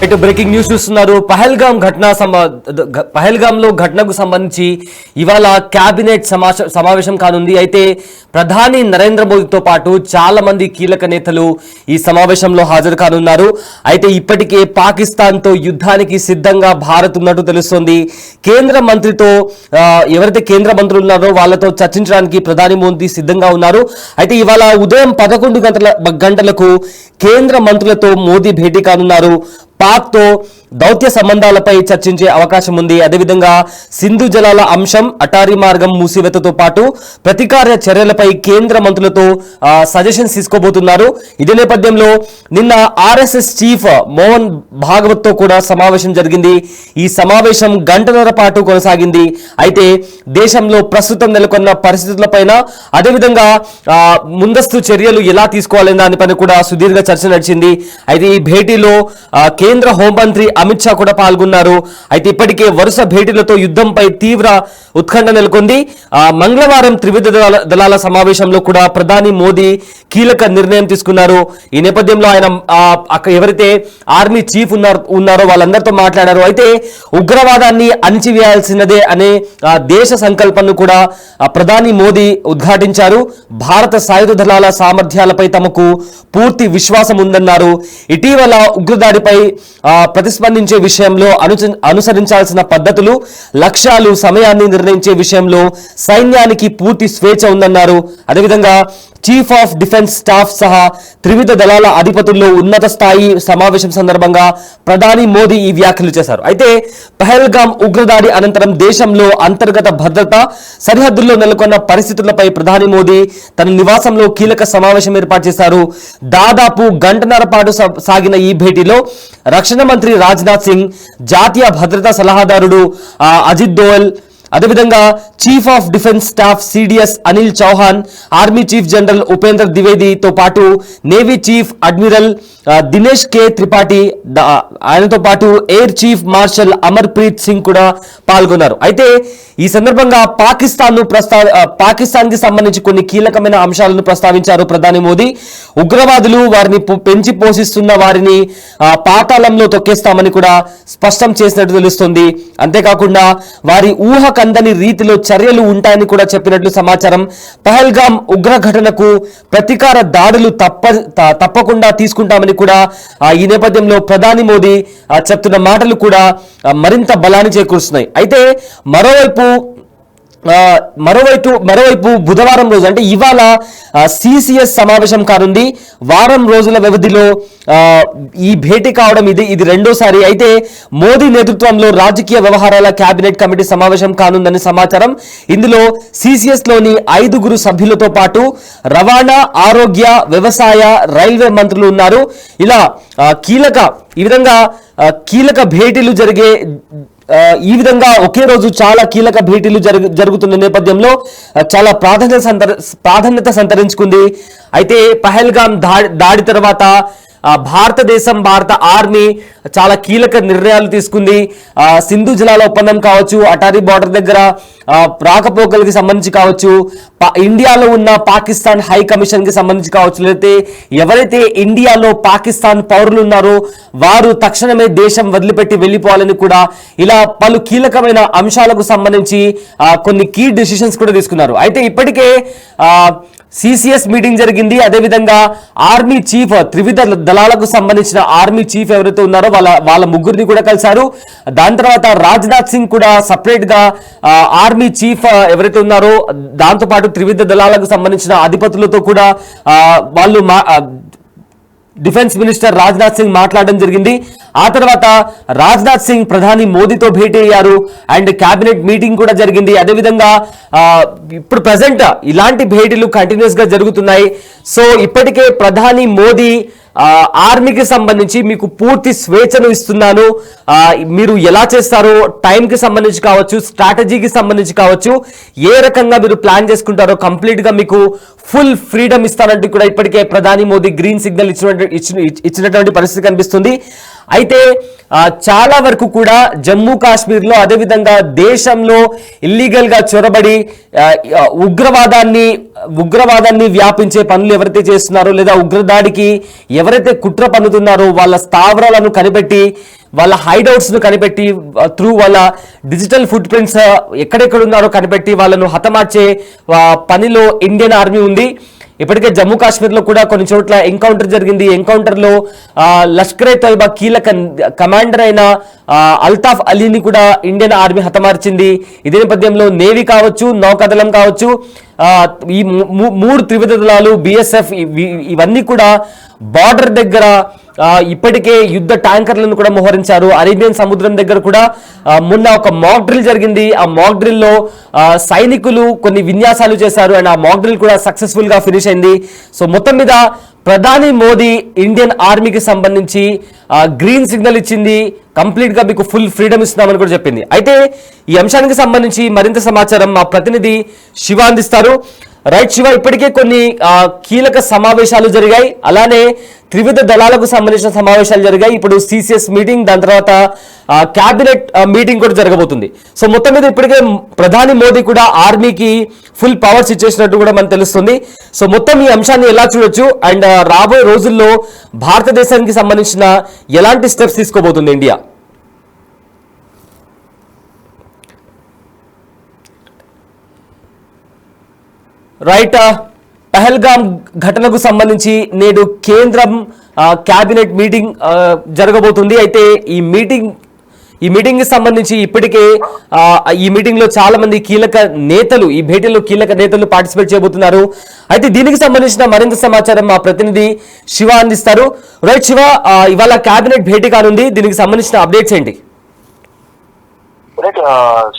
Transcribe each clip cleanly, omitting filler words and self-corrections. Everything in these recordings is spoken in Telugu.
ఇటు బ్రేకింగ్ న్యూస్ చూస్తున్నారు. పహల్గాంలో ఘటనకు సంబంధించి ఇవాళ కేబినెట్ సమావేశం కానుంది. అయితే ప్రధాని నరేంద్ర మోదీతో పాటు చాలా మంది కీలక నేతలు ఈ సమావేశంలో హాజరు కానున్నారు. అయితే ఇప్పటికే పాకిస్తాన్తో యుద్ధానికి సిద్ధంగా భారత్ ఉన్నట్టు తెలుస్తోంది. కేంద్ర మంత్రితో ఎవరైతే కేంద్ర మంత్రులు ఉన్నారో వాళ్ళతో చర్చించడానికి ప్రధాని మోదీ సిద్ధంగా ఉన్నారు. అయితే ఇవాళ ఉదయం 11 గంటలకు కేంద్ర మంత్రులతో మోదీ భేటీ కానున్నారు. పాక్తో దౌత్య సంబంధాలపై చర్చించే అవకాశం ఉంది. అదేవిధంగా సింధు జలాల అంశం, అటారీ మార్గం మూసివేతతో పాటు ప్రతీకార చర్యలపై కేంద్ర మంత్రులతో సజెషన్స్ తీసుకోబోతున్నారు. ఇదే నేపథ్యంలో నిన్న ఆర్ఎస్ఎస్ చీఫ్ మోహన్ భాగవత్ తో కూడా సమావేశం జరిగింది. ఈ సమావేశం గంటన్నర పాటు కొనసాగింది. అయితే దేశంలో ప్రస్తుతం నెలకొన్న పరిస్థితులపైన అదేవిధంగా ముందస్తు చర్యలు ఎలా తీసుకోవాలనే దానిపైన కూడా సుదీర్ఘ చర్చ నడిచింది. అయితే ఈ భేటీలో కేంద్ర హోంమంత్రి అమిత్ షా కూడా పాల్గొన్నారు. అయితే ఇప్పటికే వరుస భేటీలతో యుద్ధంపై తీవ్ర ఉత్కంఠ నెలకొంది. మంగళవారం త్రివిధ దళాల సమావేశంలో కూడా ప్రధాని మోదీ కీలక నిర్ణయం తీసుకున్నారు. ఈ నేపథ్యంలో ఆయన ఎవరైతే ఆర్మీ చీఫ్ ఉన్నారో వాళ్ళందరితో మాట్లాడారు. అయితే ఉగ్రవాదాన్ని అణిచివేయాల్సినదే అనే దేశ సంకల్పంను కూడా ప్రధాని మోదీ ఉద్ఘాటించారు. భారత సాయుధ దళాల సామర్థ్యాలపై తమకు పూర్తి విశ్వాసం ఉందన్నారు. ఇటీవల ఉగ్రదాడిపై ప్రతిస్పందించే విషయంలో అనుసరించాల్సిన పద్ధతులు, లక్ష్యాలు, సమయాన్ని నిర్ణయించే విషయంలో సైన్యానికి పూర్తి స్వేచ్ఛ ఉందన్నారు. అదేవిధంగా చీఫ్ ఆఫ్ డిఫెన్స్ స్టాఫ్ సహా త్రివిధ దళాల అధిపతుల్లో ఉన్నత స్థాయి సమావేశం సందర్భంగా ప్రధాని మోదీ ఈ వ్యాఖ్యలు చేశారు. అయితే పహల్గాం ఉగ్రదాడి అనంతరం దేశంలో అంతర్గత భద్రత, సరిహద్దుల్లో నెలకొన్న పరిస్థితులపై ప్రధాని మోదీ తన నివాసంలో కీలక సమావేశం ఏర్పాటు చేశారు. దాదాపు గంటన్నర పాటు సాగిన ఈ భేటీలో రక్షణ మంత్రి రాజ్నాథ్ సింగ్, జాతీయ భద్రతా సలహాదారుడు అజిత్ దోవల్, అదేవిధంగా chief of defence staff CDS Anil Chauhan, army chief general Upendra ద్వివేదితో పాటు navy chief admiral Dinesh K Tripathi, ఆయనతో పాటు air chief marshal Amar Preet Singh కూడా పాల్గొన్నారు. అయితే ఈ సందర్భంగా పాకిస్తాన్ కి సంబంధించి కొన్ని కీలకమైన అంశాలను ప్రస్తావించారు ప్రధాని మోదీ. ఉగ్రవాదులు వారిని పెంచి పోషిస్తున్న వారిని పాతాళంలో తొక్కేస్తామని కూడా స్పష్టం చేసినట్టు తెలుస్తుంది. అంతేకాకుండా వారి ఊహకందని రీతిలో చర్యలు ఉంటాయని కూడా చెప్పినట్లు సమాచారం. పహల్గాం ఉగ్ర ఘటనకు ప్రతీకార దాడులు తప్పకుండా తీసుకుంటామని కూడా ఈ నేపథ్యంలో ప్రధాని మోదీ చెప్తున్న మాటలు కూడా మరింత బలాన్ని చేకూరుస్తున్నాయి. అయితే మరోవైపు బుధవారం రోజు అంటే ఇవాళ సిసిఎస్ సమావేశం కానుంది. వారం రోజుల వ్యవధిలో ఈ భేటీ కావడం ఇది రెండోసారి. అయితే మోదీ నేతృత్వంలో రాజకీయ వ్యవహారాల కేబినెట్ కమిటీ సమావేశం కానుందని సమాచారం. ఇందులో సిసిఎస్ లోని 5 సభ్యులతో పాటు రవాణా, ఆరోగ్య, వ్యవసాయ, రైల్వే మంత్రులు ఉన్నారు. ఇలా కీలక భేటీలు జరిగే ఈ విధంగా ఒకే రోజు చాలా కీలక భేటీలు జరుగుతున్న నేపథ్యంలో చాలా ప్రాధాన్యత సంతరించుకుంది. అయితే పహల్గాం దాడి తర్వాత భారత ఆర్మీ చాలా కీలక నిర్ణయాలు తీసుకుంది. సింధు జలాల ఒప్పందం కావచ్చు, అటారీ బార్డర్ దగ్గర రాకపోకలకి సంబంధించి కావచ్చు, ఇండియాలో ఉన్న పాకిస్తాన్ హై కమిషన్ కి సంబంధించి కావచ్చు, లేకపోతే ఎవరైతే ఇండియాలో పాకిస్తాన్ పౌరులు ఉన్నారో వారు తక్షణమే దేశం వదిలిపెట్టి వెళ్ళిపోవాలని కూడా ఇలా పలు కీలకమైన అంశాలకు సంబంధించి కొన్ని కీ డెసిషన్స్ కూడా తీసుకున్నారు. అయితే ఇప్పటికే సిసిఎస్ మీటింగ్ జరిగింది. అదేవిధంగా ఆర్మీ చీఫ్, త్రివిధ దళాలకు సంబంధించిన ఆర్మీ చీఫ్ ఎవరైతే ఉన్నారో వాళ్ళ ముగ్గురిని కూడా కలిశారు. దాని తర్వాత రాజ్నాథ్ సింగ్ కూడా సపరేట్ గా ఆర్మీ చీఫ్ ఎవరైతే ఉన్నారో దాంతో పాటు త్రివిధ దళాలకు సంబంధించిన అధిపతులతో కూడా వాళ్ళు డిఫెన్స్ మినిస్టర్ రాజ్నాథ్ సింగ్ మాట్లాడడం జరిగింది. ఆ తర్వాత రాజ్నాథ్ సింగ్ ప్రధాని మోదీతో భేటీ అయ్యారు అండ్ కేబినెట్ మీటింగ్ కూడా జరిగింది. అదేవిధంగా ఇప్పుడు ప్రజెంట్ ఇలాంటి భేటీలు కంటిన్యూస్ గా జరుగుతున్నాయి. సో ఇప్పటికే ప్రధాని మోదీ ఆర్మీకి సంబంధించి మీకు పూర్తి స్వేచ్ఛను ఇస్తున్నాను, మీరు ఎలా చేస్తారో టైంకి సంబంధించి కావచ్చు, స్ట్రాటజీకి సంబంధించి కావచ్చు, ఏ రకంగా మీరు ప్లాన్ చేసుకుంటారో కంప్లీట్ గా మీకు ఫుల్ ఫ్రీడమ్ ఇస్తానంటూ కూడా ఇప్పటికే ప్రధాని మోదీ గ్రీన్ సిగ్నల్ ఇచ్చినటువంటి పరిస్థితి కనిపిస్తుంది. అయితే చాలా వరకు కూడా జమ్మూ కాశ్మీర్లో అదేవిధంగా దేశంలో ఇల్లీగల్ గా చొరబడి ఉగ్రవాదాన్ని ఉగ్రవాదాన్ని వ్యాపించే పనులు ఎవరైతే చేస్తున్నారో లేదా ఉగ్రదాడికి ఎవరైతే కుట్ర పన్నుతున్నారో వాళ్ళ స్థావరాలను కనిపెట్టి వాళ్ళ హైడౌట్స్ ను కనిపెట్టి త్రూ వాళ్ళ డిజిటల్ ఫుట్ ప్రింట్స్ ఎక్కడెక్కడ ఉన్నారో కనిపెట్టి వాళ్ళను హతమార్చే పనిలో ఇండియన్ ఆర్మీ ఉంది. ఇప్పటికే జమ్మూ కాశ్మీర్లో కూడా కొన్ని చోట్ల ఎన్కౌంటర్ జరిగింది. ఎన్కౌంటర్లో లష్కర్ ఏ తోయిబా కీలక కమాండర్ అయిన అల్తాఫ్ అలీని కూడా ఇండియన్ ఆర్మీ హతమార్చింది. ఇదే నేపథ్యంలో నేవీ కావచ్చు, నౌకాదళం కావచ్చు, ఈ మూడు త్రివిధ దళాలు, బిఎస్ఎఫ్ ఇవన్నీ కూడా బార్డర్ దగ్గర ఇప్పటికే యుద్ధ ట్యాంకర్లను కూడా మోహరించారు. అరేబియన్ సముద్రం దగ్గర కూడా మొన్న ఒక మాక్ డ్రిల్ జరిగింది. ఆ మాక్ డ్రిల్లో సైనికులు కొన్ని విన్యాసాలు చేశారు అండ్ ఆ మాక్ డ్రిల్ కూడా సక్సెస్ఫుల్ గా ఫినిష్ అయింది. సో మొత్తం మీద ప్రధాని మోదీ ఇండియన్ ఆర్మీకి సంబంధించి గ్రీన్ సిగ్నల్ ఇచ్చింది. కంప్లీట్ గా మీకు ఫుల్ ఫ్రీడమ్ ఇస్తున్నామని కూడా చెప్పింది. అయితే ఈ అంశానికి సంబంధించి మరింత సమాచారం మా ప్రతినిధి శివ అందిస్తారు. రైట్ శివ, ఇప్పటికే కొన్ని కీలక సమావేశాలు జరిగాయి, అలానే త్రివిధ దళాలకు సంబంధించిన సమావేశాలు జరిగాయి. ఇప్పుడు సిసిఎస్ మీటింగ్, దాని తర్వాత క్యాబినెట్ మీటింగ్ కూడా జరగబోతుంది. సో మొత్తం మీద ఇప్పటికే ప్రధాని మోదీ కూడా ఆర్మీకి ఫుల్ పవర్స్ ఇచ్చేసినట్టు కూడా మనకు తెలుస్తుంది. సో మొత్తం ఈ అంశాన్ని ఎలా చూడొచ్చు అండ్ రాబోయే రోజుల్లో భారతదేశానికి సంబంధించిన ఎలాంటి స్టెప్స్ తీసుకోబోతుంది ఇండియా? రైట్, పహల్గామ్ ఘటనకు సంబంధించి నేడు కేంద్రం క్యాబినెట్ మీటింగ్ జరగబోతుంది. అయితే ఈ మీటింగ్ కి సంబంధించి ఇప్పటికే ఈ మీటింగ్ లో చాలా మంది కీలక నేతలు, ఈ భేటీలో కీలక నేతలు పార్టిసిపేట్ చేయబోతున్నారు. అయితే దీనికి సంబంధించిన మరింత సమాచారం మా ప్రతినిధి శివ అందిస్తారు. రైట్ శివ, ఇవాళ క్యాబినెట్ భేటీ కానుంది, దీనికి సంబంధించిన అప్డేట్స్ ఏంటి?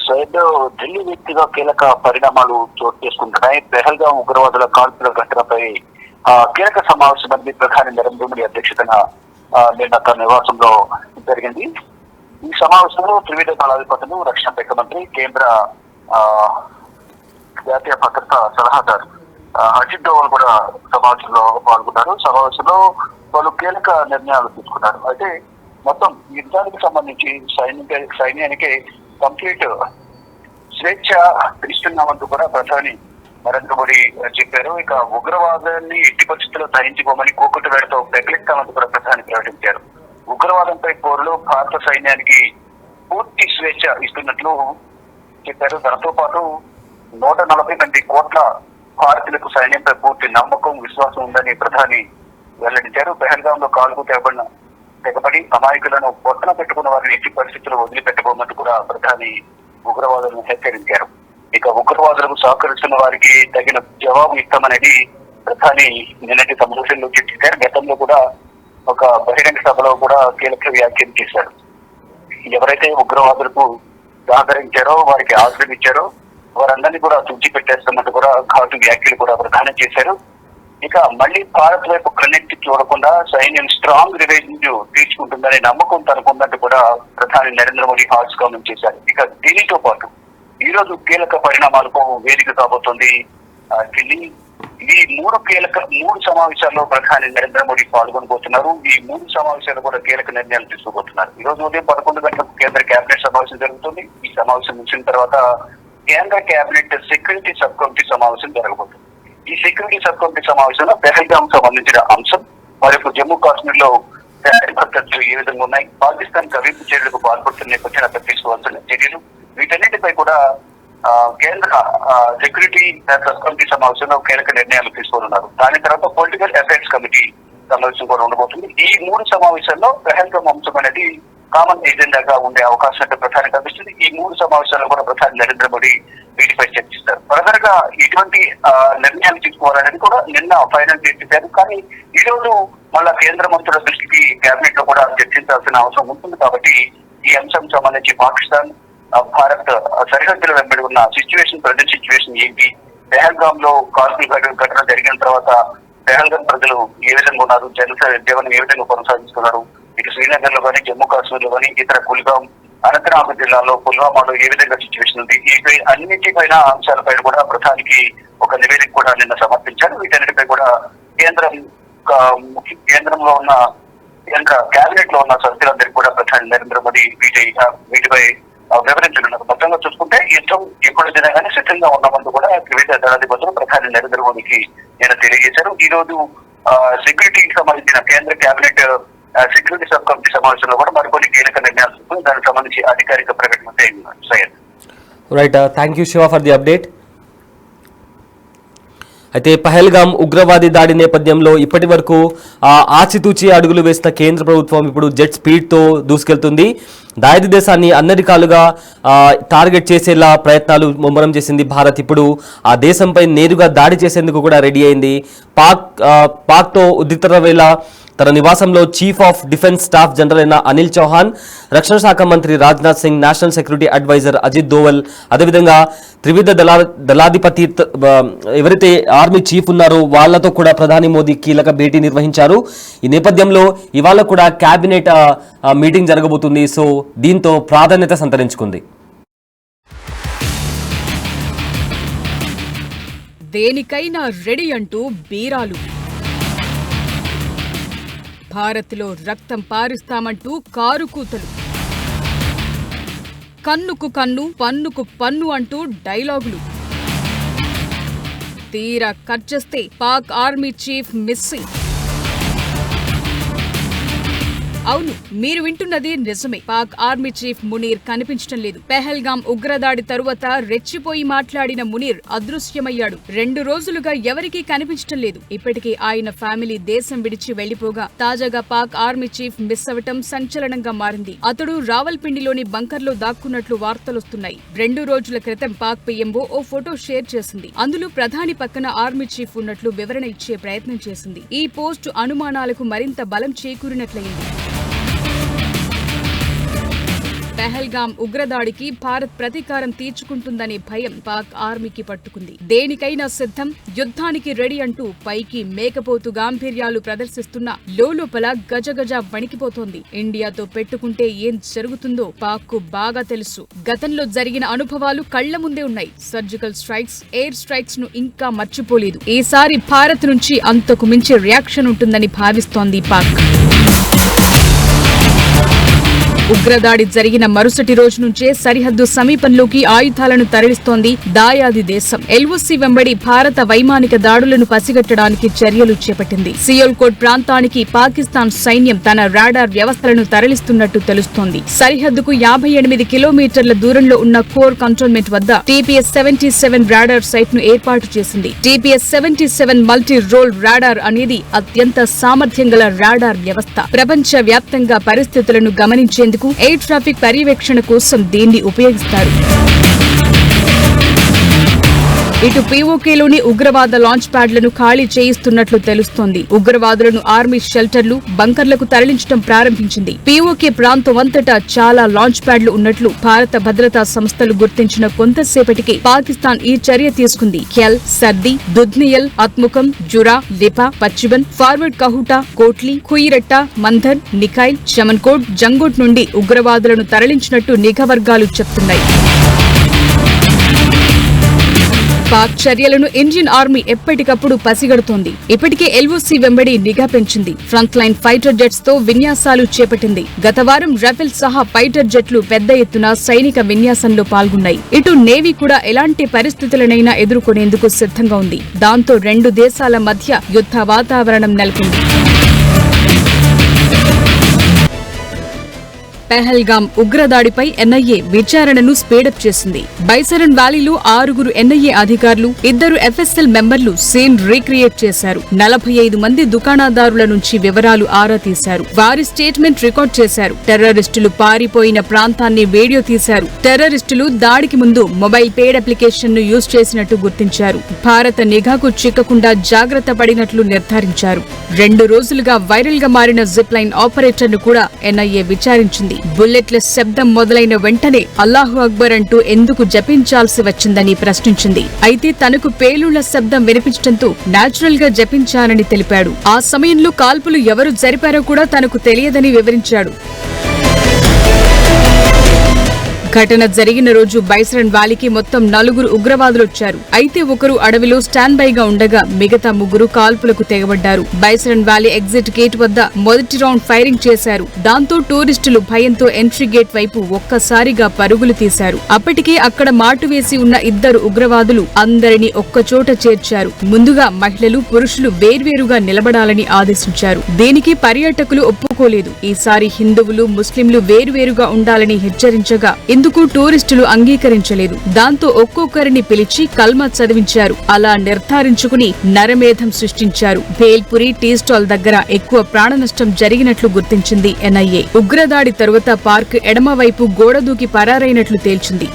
సైడ్ ఢిల్లీ వ్యక్తిగా కీలక పరిణామాలు చోటు చేసుకుంటున్నాయి. పెహల్గాం ఉగ్రవాదుల కాల్పుల ఘటనపై కీలక సమావేశం అనేది ప్రధాని నరేంద్ర మోదీ అధ్యక్షతన నిన్న తన నివాసంలో జరిగింది. ఈ సమావేశంలో త్రివిధ దళాధిపతులు, రక్షణ శాఖ మంత్రి, కేంద్ర జాతీయ భద్రతా సలహాదారు అజిత్ డోవల్ కూడా సమావేశంలో పాల్గొన్నారు. సమావేశంలో పలు కీలక నిర్ణయాలు తీసుకున్నారు. అయితే మొత్తం యుద్ధానికి సంబంధించి సైన్యానికి కంప్లీట్ స్వేచ్ఛ ఇస్తున్నామంటూ కూడా ప్రధాని నరేంద్ర మోడీ చెప్పారు. ఇక ఉగ్రవాదాన్ని ఎట్టి పరిస్థితుల్లో సహించుకోమని కూకుట్టు వేడతో బెదిరిస్తామంటూ కూడా ప్రధాని ప్రకటించారు. ఉగ్రవాదంపై పోరులో భారత సైన్యానికి పూర్తి స్వేచ్ఛ ఇస్తున్నట్లు చెప్పారు. దాంతో పాటు 140 కోట్ల భారతీయులకు సైన్యంపై పూర్తి నమ్మకం, విశ్వాసం ఉందని ప్రధాని వెల్లడించారు. పెహల్గాం లో కాల్కు తెగబడి అమాయకులను పొట్టన పెట్టుకున్న వారిని ఎట్టి పరిస్థితుల్లో వదిలిపెట్టబోమంటూ కూడా ప్రధాని ఉగ్రవాదులను హెచ్చరించారు. ఇక ఉగ్రవాదులకు సహకరిస్తున్న వారికి తగిన జవాబు ఇస్తామనేది ప్రధాని నిన్నటి సమావేశంలో చర్చించారు. గతంలో కూడా ఒక బహిరంగ సభలో కూడా కీలక వ్యాఖ్యలు చేశారు. ఎవరైతే ఉగ్రవాదులకు సహకరించారో, వారికి ఆశ్రయం ఇచ్చారో వారందరినీ కూడా తుడిచిపెట్టేస్తున్నట్టు కూడా ఘాటు వ్యాఖ్యలు కూడా ప్రధానం చేశారు. ఇక మళ్ళీ భారత్ వైపు కన్నెత్తి చూడకుండా సైన్యం స్ట్రాంగ్ రివెంజ్ తీర్చుకుంటుందనే నమ్మకం తనకుందంటూ కూడా ప్రధాని నరేంద్ర మోడీ హార్స్ కామెంట్ చేశారు. ఇక దీనితో పాటు ఈ రోజు కీలక పరిణామాలకు వేదిక కాబోతోంది ఢిల్లీ. ఈ మూడు సమావేశాల్లో ప్రధాని నరేంద్ర మోడీ పాల్గొనబోతున్నారు. ఈ 3 సమావేశాలు కూడా కీలక నిర్ణయాలు తీసుకోబోతున్నారు. ఈ రోజు ఉదయం 11 గంటలకు కేంద్ర కేబినెట్ సమావేశం జరుగుతుంది. ఈ సమావేశం ముగిసిన తర్వాత కేంద్ర కేబినెట్ సెక్యూరిటీ సబ్ కమిటీ సమావేశం జరగబోతుంది. ఈ సెక్యూరిటీ సబ్ కమిటీ సమావేశంలో పెహల్గాం సంబంధించిన అంశం, మరియు జమ్మూ కాశ్మీర్ లో భద్రతలు ఏ విధంగా ఉన్నాయి, పాకిస్తాన్ కవింపు చర్యలకు పాల్పడుతున్న నేపథ్యంలో తీసుకోవాల్సిన చర్యలు, వీటన్నిటిపై కూడా కేంద్ర సెక్యూరిటీ సబ్ కమిటీ సమావేశంలో కీలక నిర్ణయాలు తీసుకోనున్నారు. దాని తర్వాత పొలిటికల్ అఫైర్స్ కమిటీ సమావేశం కూడా ఉండబోతుంది. ఈ 3 సమావేశాల్లో పెహల్గాం అంశం అనేది కామన్ ఎజెండాగా ఉండే అవకాశం అంటే ప్రధాని కనిపిస్తుంది. ఈ 3 సమావేశాల్లో కూడా ప్రధాని నరేంద్ర మోడీ వీటిపై చర్చిస్తారు. ఫర్దర్ గా ఇటువంటి నిర్ణయాలు తీసుకోవాలనేది కూడా నిన్న ఫైనల్ చేశారు. కానీ ఈ రోజు మళ్ళా కేంద్ర మంత్రుల దృష్టికి కేబినెట్ లో కూడా చర్చించాల్సిన అవసరం ఉంటుంది. కాబట్టి ఈ అంశం సంబంధించి పాకిస్తాన్, భారత్ సరిహద్దుల వెంబడి ఉన్న ప్రజెంట్ సిచ్యువేషన్ ఏంటి, పెహల్గాం లో కాల్పుల ఘటన జరిగిన తర్వాత పెహల్గాం ప్రజలు ఏ విధంగా ఉన్నారు, జీవనం ఏ విధంగా కొనసాగిస్తున్నారు, ఇటు శ్రీనగర్ లో కానీ, జమ్మూ కాశ్మీర్ లో కానీ, ఇతర కుల్గాం, అనంతనాగ్ జిల్లాలో, పుల్వామాలో ఏ విధంగా సిచ్యువేషన్ ఉంది, ఈ అన్నింటిపైన అంశాలపై కూడా ప్రధానికి ఒక నివేదిక కూడా నిన్న సమర్పించారు. వీటన్నిటిపై కూడా కేంద్రంలో ఉన్న కేంద్ర కేబినెట్ లో ఉన్న సభ్యులందరికీ కూడా ప్రధాని నరేంద్ర మోదీ వీటిపై వివరించనున్నారు. మొత్తంగా చూసుకుంటే యుద్ధం ఎప్పుడు జరగానే సిద్ధంగా ఉన్నామంటూ కూడా వివిధ దళాధిపతులు ప్రధాని నరేంద్ర మోదీకి నేను తెలియజేశారు. ఈ రోజు సెక్యూరిటీకి సంబంధించిన కేంద్ర కేబినెట్ సెక్యూరిటీ సబ్ కమిటీ సమావేశంలో కూడా మరికొన్ని కీలక నిర్ణయాలు తీసుకుని దానికి సంబంధించి అధికారిక ప్రకటన Syed. Right, thank you Shiva for the update. అయితే పహల్గామ్ ఉగ్రవాది దాడి నేపథ్యంలో ఇప్పటి వరకు ఆచితూచి అడుగులు వేసిన కేంద్ర ప్రభుత్వం ఇప్పుడు జెట్ స్పీడ్తో దూసుకెళ్తుంది. దాయాది దేశాన్ని అన్ని రకాలుగా టార్గెట్ చేసేలా ప్రయత్నాలు ముమ్మరం చేసింది భారత్. ఇప్పుడు ఆ దేశంపై నేరుగా దాడి చేసేందుకు కూడా రెడీ అయింది. పాక్తో ఉద్రిక్తత వేళ తన నివాసంలో chief of defence staff general అయిన అనిల్ చౌహాన్, రక్షణ శాఖ మంత్రి Rajnath Singh, national security adviser Ajit Doval, అదేవిధంగా త్రివిధ దళాధిపతి ఎవరైతే ఆర్మీ చీఫ్ ఉన్నారో వాళ్లతో కూడా ప్రధాని మోదీ కీలక భేటీ నిర్వహించారు. ఈ నేపథ్యంలో ఇవాళ కూడా కేబినెట్ మీటింగ్ జరగబోతుంది. సో దీంతో ప్రాధాన్యత సంతరించుకుంది. దేనికైనా రెడీ అంటూ బీరాలు, భారత్లో రక్తం పారిస్తామంటూ కారుకూతలు, కన్నుకు కన్ను పన్నుకు పన్ను అంటూ డైలాగులు. తీరా ఖర్చేస్తే పాక్ ఆర్మీ చీఫ్ మిస్సింగ్. అవును, మీరు వింటున్నది నిజమే. పాక్ ఆర్మీ చీఫ్ మునీర్ కనిపించడం లేదు. పెహల్గాం ఉగ్రదాడి తరువాత రెచ్చిపోయి మాట్లాడిన మునీర్ అదృశ్యమయ్యాడు. 2 రోజులుగా ఎవరికీ కనిపించడం లేదు. ఇప్పటికే ఆయన ఫ్యామిలీ దేశం విడిచి వెళ్లిపోగా తాజాగా పాక్ ఆర్మీ చీఫ్ మిస్ అవటం సంచలనంగా మారింది. అతడు రావల్పిండిలోని బంకర్లో దాక్కున్నట్లు వార్తలొస్తున్నాయి. 2 రోజుల క్రితం పాక్ పీఎంఓ ఓ ఫోటో షేర్ చేసింది. అందులో ప్రధాని పక్కన ఆర్మీ చీఫ్ ఉన్నట్లు వివరణ ఇచ్చే ప్రయత్నం చేసింది. ఈ పోస్టు అనుమానాలకు మరింత బలం చేకూరినట్లయింది. పెహల్గాం ఉగ్రదాడికి భారత్ ప్రతీకారం తీర్చుకుంటుందనే భయం పాక్ ఆర్మీకి పట్టుకుంది. దేనికైనా సిద్ధం, యుద్ధానికి రెడీ అంటూ పైకి మేకపోతు గాంభీర్యాలు ప్రదర్శిస్తున్న లోలోపల గజగజ వణికిపోతోంది. ఇండియాతో పెట్టుకుంటే ఏం జరుగుతుందో పాక్ కు బాగా తెలుసు. గతంలో జరిగిన అనుభవాలు కళ్ల ముందే ఉన్నాయి. సర్జికల్ స్ట్రైక్స్, ఎయిర్ స్ట్రైక్స్ ను ఇంకా మర్చిపోలేదు. ఈసారి భారత్ నుంచి అంతకు మించి రియాక్షన్ ఉంటుందని భావిస్తోంది పాక్. ఉగ్రదాడి జరిగిన మరుసటి రోజు నుంచే సరిహద్దు సమీపంలోకి ఆయుధాలను తరలిస్తోంది దాయాది దేశం. ఎల్ఓసి వెంబడి భారత వైమానిక దాడులను పసిగట్టడానికి చర్యలు చేపట్టింది. సియోల్కోట్ ప్రాంతానికి పాకిస్తాన్ సైన్యం తన రాడార్ వ్యవస్థలను తరలిస్తున్నట్టు తెలుస్తోంది. సరిహద్దుకు 58 కిలోమీటర్ల దూరంలో ఉన్న కోర్ కంటోన్మెంట్ వద్ద TPS-77 రాడార్ సైట్ ను ఏర్పాటు చేసింది. TPS-77 మల్టీ రోల్ రాడార్ అనేది అత్యంత సామర్థ్యం గల రాడార్ వ్యవస్థ. ప్రపంచ వ్యాప్తంగా పరిస్థితులను గమనించేందుకు ఎయిర్ ట్రాఫిక్ పర్యవేక్షణ కోసం దీన్ని ఉపయోగిస్తారు. ఇటు పీఓకేలోని ఉగ్రవాద లాంచ్ ప్యాడ్లను ఖాళీ చేయిస్తున్నట్లు తెలుస్తోంది. ఉగ్రవాదులను ఆర్మీ షెల్టర్లు, బంకర్లకు తరలించడం ప్రారంభించింది. పీఓకే ప్రాంతమంతటా చాలా లాంచ్ ప్యాడ్లు ఉన్నట్లు భారత భద్రతా సంస్థలు గుర్తించిన కొంతసేపటికి పాకిస్తాన్ ఈ చర్య తీసుకుంది. ఖ్యల్, సర్ది, దుద్నియల్, అత్ముఖం, జురా, లిపా, పచ్చిబన్, ఫార్వర్డ్ కహుటా, కోట్లీ, ఖుయిరెట్ట, మంధర్, నిఖైల్, చమన్కోట్, జంగోట్ నుండి ఉగ్రవాదులను తరలించినట్టు నిఘా వర్గాలు చెప్తున్నాయి. పాక్ చర్యలను ఇండియన్ ఆర్మీ ఎప్పటికప్పుడు పసిగడుతోంది. ఇప్పటికే ఎల్ఓసి వెంబడి నిఘా పెంచింది. ఫ్రంట్ లైన్ ఫైటర్ జెట్స్ తో విన్యాసాలు చేపట్టింది. గత వారం రఫేల్ సహా ఫైటర్ జెట్లు పెద్ద ఎత్తున సైనిక విన్యాసంలో పాల్గొన్నాయి. ఇటు నేవీ కూడా ఎలాంటి పరిస్థితులనైనా ఎదుర్కొనేందుకు సిద్ధంగా ఉంది. దాంతో 2 దేశాల మధ్య యుద్ధ వాతావరణం నెలకొంది. పెహల్గాం ఉగ్రదాడిపై ఎన్ఐఏ విచారణను స్పీడప్ చేసింది. బైసరన్ వ్యాలీలో 6 ఎన్ఐఏ అధికారులు, 2 ఎఫ్ఎస్ఎల్ మెంబర్లు సీన్ రీక్రియేట్ చేశారు. 45 మంది దుకాణదారుల నుంచి వివరాలు ఆరా తీశారు. వారి స్టేట్మెంట్ రికార్డ్ చేశారు. టెర్రరిస్టులు పారిపోయిన ప్రాంతాన్ని వీడియో తీశారు. టెర్రరిస్టులు దాడికి ముందు మొబైల్ పేడ్ అప్లికేషన్ ను యూజ్ చేసినట్టు గుర్తించారు. భారత నిఘాకు చిక్కకుండా జాగ్రత్త పడినట్లు నిర్ధారించారు. 2 రోజులుగా వైరల్ గా మారిన జిప్ లైన్ ఆపరేటర్ ను కూడా ఎన్ఐఏ విచారించింది. బుల్లెట్ల శబ్దం మొదలైన వెంటనే అల్లాహు అక్బర్ అంటూ ఎందుకు జపించాల్సి వచ్చిందని ప్రశ్నించింది. అయితే తనకు పేలుళ్ల శబ్దం వినిపించడంతో నేచురల్ గా జపించానని తెలిపాడు. ఆ సమయంలో కాల్పులు ఎవరు జరిపారో కూడా తనకు తెలియదని వివరించాడు. ఘటన జరిగిన రోజు బైసరన్ వ్యాలీకి మొత్తం 4 ఉగ్రవాదులు వచ్చారు. అయితే ఒకరు అడవిలో స్టాండ్ బైగా ఉండగా మిగతా 3 కాల్పులకు తెగబడ్డారు. బైసరన్ వ్యాలీ ఎగ్జిట్ గేట్ వద్ద మొదటి రౌండ్ ఫైరింగ్ చేశారు. దాంతో టూరిస్టులు భయంతో ఎంట్రీ గేట్ వైపు ఒక్కసారిగా పరుగులు తీశారు. అప్పటికే అక్కడ మాటు వేసి ఉన్న 2 ఉగ్రవాదులు అందరినీ ఒక్కచోట చేర్చారు. ముందుగా మహిళలు, పురుషులు వేర్వేరుగా నిలబడాలని ఆదేశించారు. దీనికి పర్యాటకులు ఒప్పుకోలేదు. ఈసారి హిందువులు, ముస్లింలు వేర్వేరుగా ఉండాలని హెచ్చరించగా ఇందుకు టూరిస్టులు అంగీకరించలేదు. దాంతో ఒక్కొక్కరిని పిలిచి కల్మా చదివించారు. అలా నిర్ధారించుకుని నరమేధం సృష్టించారు. భేల్పురి టీ స్టాల్ దగ్గర ఎక్కువ ప్రాణ నష్టం జరిగినట్లు గుర్తించింది ఎన్ఐఏ. ఉగ్రదాడి తరువాత పార్క్ ఎడమవైపు గోడ దూకి పరారైనట్లు తేల్చింది.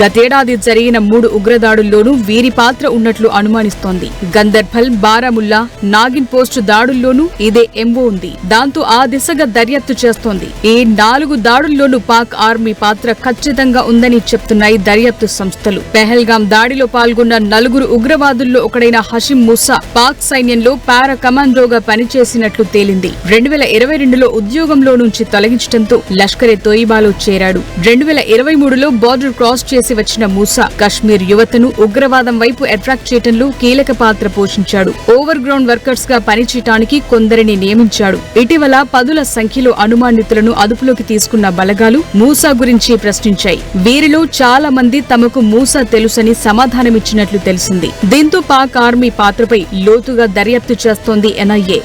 గతేడాది జరిగిన 3 ఉగ్రదాడుల్లోనూ వీరి పాత్ర ఉన్నట్లు అనుమానిస్తోంది. గందర్బల్, బారాముల్లా, నాగిన్ పోస్ట్ దాడుల్లోనూ ఇదే ఎంఓ ఉంది. దాంతో ఆ దిశగా దర్యాప్తు చేస్తోంది. ఈ 4 దాడుల్లోనూ పాక్ ఆర్మీ పాత్ర ఖచ్చితంగా ఉందని చెప్తున్నాయి దర్యాప్తు సంస్థలు. పెహల్గాం దాడిలో పాల్గొన్న 4 ఉగ్రవాదుల్లో ఒకడైన హషిం మూసా పాక్ సైన్యంలో పారా కమాండోగా పనిచేసినట్లు తేలింది. 2022లో ఉద్యోగంలో నుంచి తొలగించడంతో లష్కరే తోయిబాలో చేరాడు. 2023లో బార్డర్ క్రాస్ చేసి వచ్చిన మూసా కశ్మీర్ యువతను ఉగ్రవాదం వైపు అట్రాక్ట్ చేయడంలో కీలక పాత్ర పోషించాడు. ఓవర్ గ్రౌండ్ వర్కర్స్ గా పనిచేయటానికి కొందరిని నియమించాడు. ఇటీవల 10ల సంఖ్యలో అనుమానితులను అదుపులోకి తీసుకున్న బలగాలు మూసా గురించి ప్రశ్నించాయి. వీరిలో చాలా మంది తమకు మూసా తెలుసని సమాధానమిచ్చినట్లు తెలిసింది. దీంతో పాక్ ఆర్మీ పాత్రపై లోతుగా దర్యాప్తు చేస్తోంది ఎన్ఐఏ.